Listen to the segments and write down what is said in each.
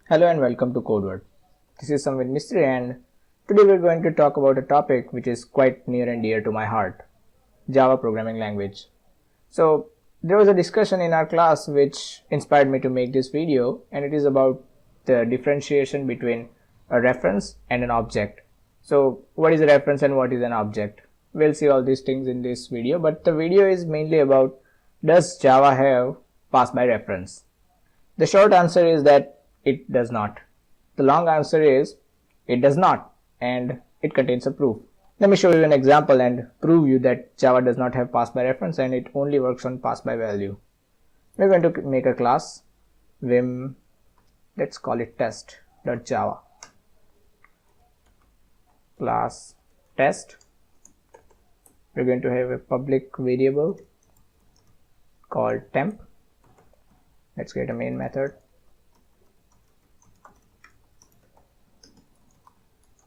Hello and welcome to CodeWord. This is Samvid Mistry and today we are going to talk about a topic which is quite near and dear to my heart, Java programming language. So there was a discussion in our class which inspired me to make this video, and it is about the differentiation between a reference and an object. So what is a reference and what is an object? We'll see all these things in this video, but the video is mainly about, does Java have pass by reference? The short answer is that it does not. The long answer is it does not, and it contains a proof. Let me show you an example and prove you that Java does not have pass by reference and it only works on pass by value. We're going to make a class vim, let's call it test.java. Class test. We're going to have a public variable called temp. Let's create a main method.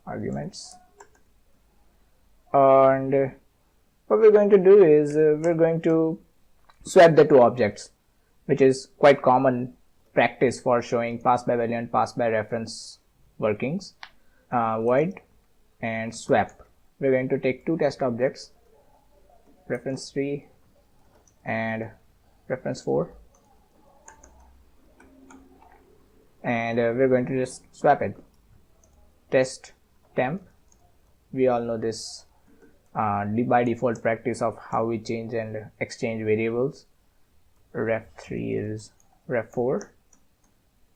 Arguments, and what we're going to do is we're going to swap the two objects, which is quite common practice for showing pass by value and pass by reference workings. Void and swap. We're going to take two test objects, reference 3 and reference 4, and we're going to just swap it. Test temp. We all know this by default practice of how we change and exchange variables. Ref3 is ref4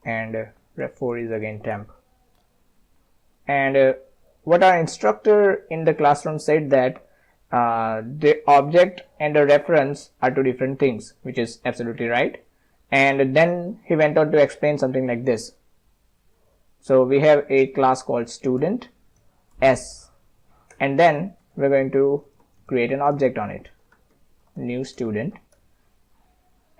and ref4 is again temp. And what our instructor in the classroom said that the object and the reference are two different things, which is absolutely right. And then he went on to explain something like this. So we have a class called student s, and then we're going to create an object on it, new student,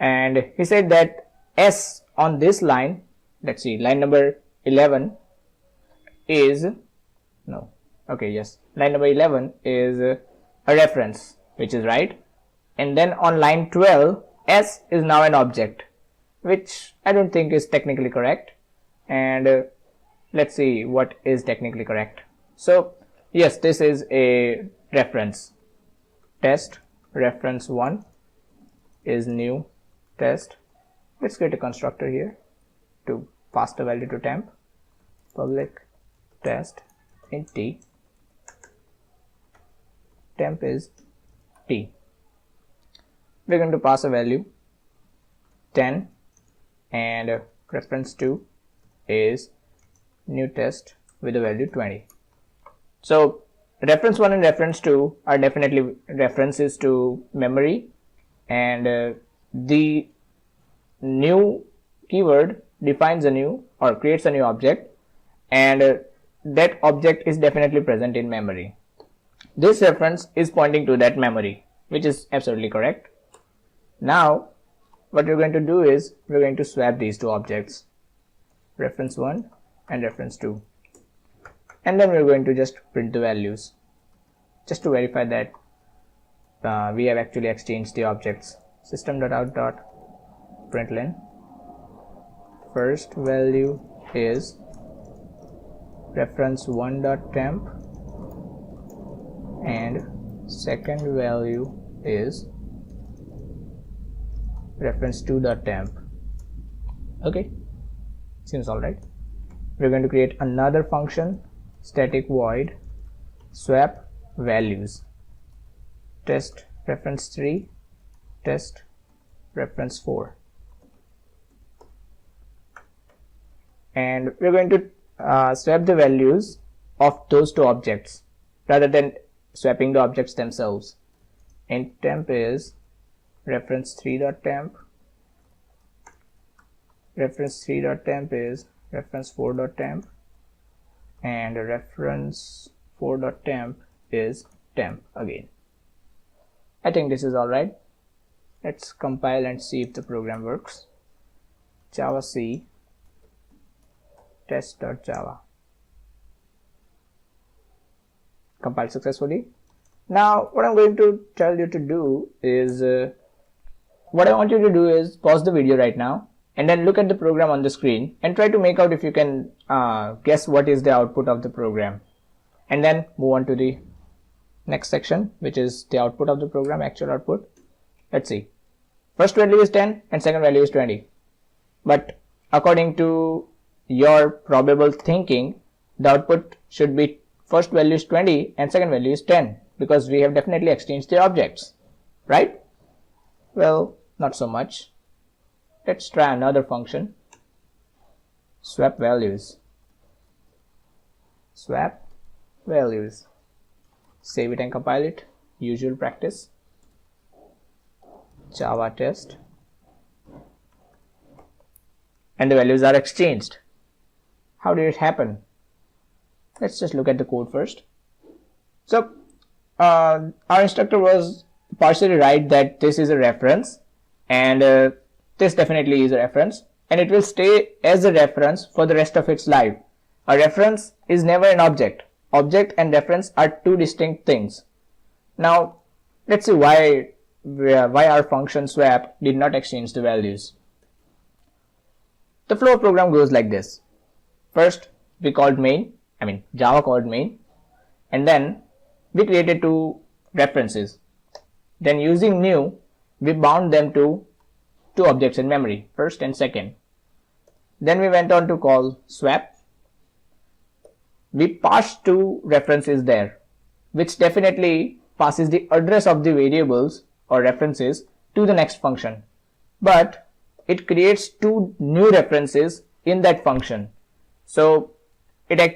and he said that s on this line, let's see, line number 11 is line number 11 is a reference, which is right, and then on line 12 s is now an object, which I don't think is technically correct, and let's see what is technically correct. So yes, this is a reference. Test reference 1 is new test. Let's create a constructor here to pass the value to temp. Public test int t. Temp is t. We're going to pass a value 10 and reference 2 is new test with a value 20. So reference 1 and reference 2 are definitely references to memory, and the new keyword defines a new or creates a new object, and that object is definitely present in memory. This reference is pointing to that memory, which is absolutely correct. Now what we're going to do is we're going to swap these two objects, reference 1 and reference 2, and then we're going to just print the values just to verify that we have actually exchanged the objects. System.out.println, first value is reference 1.temp and second value is reference 2.temp. okay, seems all right. We're going to create another function, static void swap values, test reference 3, test reference 4, and we're going to swap the values of those two objects rather than swapping the objects themselves. Int temp is reference 3.temp, reference 3.temp is reference 4.temp, and reference 4.temp is temp again. I think this is alright. Let's compile and see if the program works. Java C test.java. Compiled successfully. Now what I'm going to tell you to do is what I want you to do is pause the video right now and then look at the program on the screen and try to make out if you can guess what is the output of the program, and then move on to the next section, which is the output of the program, actual output. Let's see. First value is 10 and second value is 20. But according to your probable thinking, the output should be first value is 20 and second value is 10, because we have definitely exchanged the objects, right? Well, not so much. Let's try another function. Swap values. Swap values. Save it and compile it. Usual practice. Java test. And the values are exchanged. How did it happen? Let's just look at the code first. So our instructor was partially right that this is a reference, and this definitely is a reference, and it will stay as a reference for the rest of its life. A reference is never an object. Object and reference are two distinct things. Now let's see why our function swap did not exchange the values. The flow of program goes like this. First we called main, Java called main, and then we created two references. Then using new, we bound them to two objects in memory, first and second. Then we went on to call swap. We passed two references there, which definitely passes the address of the variables or references to the next function. But it creates two new references in that function. So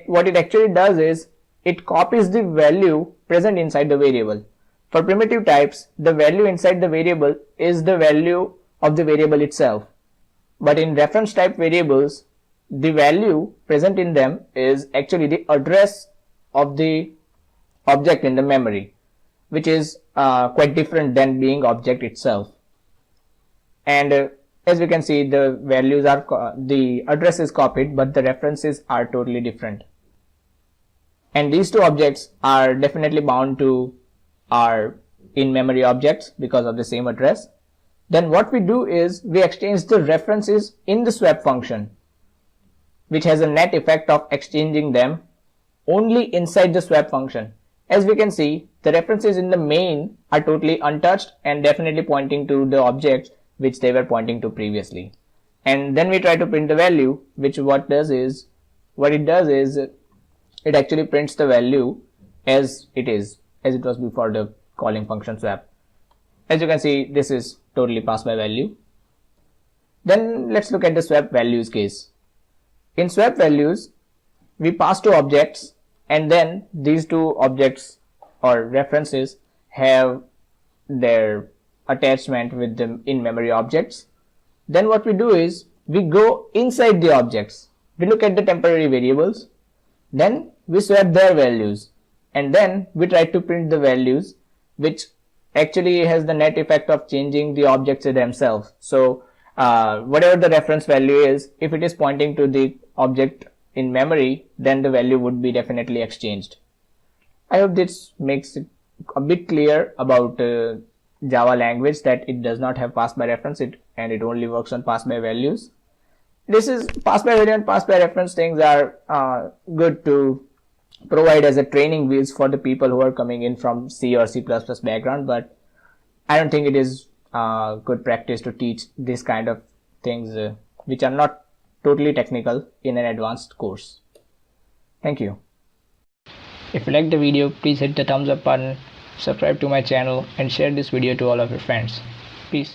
what it actually does is it copies the value present inside the variable. For primitive types, the value inside the variable is the value of the variable itself. But in reference type variables, the value present in them is actually the address of the object in the memory, which is quite different than being object itself. And as we can see, the values are the address is copied, but the references are totally different. And these two objects are definitely bound to our in-memory objects because of the same address. Then what we do is we exchange the references in the swap function, which has a net effect of exchanging them only inside the swap function. As we can see, the references in the main are totally untouched and definitely pointing to the objects which they were pointing to previously. And then we try to print the value, which what it does is it actually prints the value as it was before the calling function swap. As you can see, this is totally pass by value. Then let's look at the swap values case. In swap values, we pass two objects, and then these two objects or references have their attachment with the in-memory objects. Then what we do is we go inside the objects. We look at the temporary variables, then we swap their values, and then we try to print the values, which actually has the net effect of changing the objects themselves. So whatever the reference value is, if it is pointing to the object in memory, then the value would be definitely exchanged. I hope this makes it a bit clear about Java language, that it does not have pass by reference and it only works on pass by values. This is pass by value and pass by reference things are good to provide as a training wheels for the people who are coming in from C or C++ background, but I don't think it is good practice to teach this kind of things which are not totally technical in an advanced course. Thank you. If you liked the video, please hit the thumbs up button, subscribe to my channel, and share this video to all of your friends. Peace.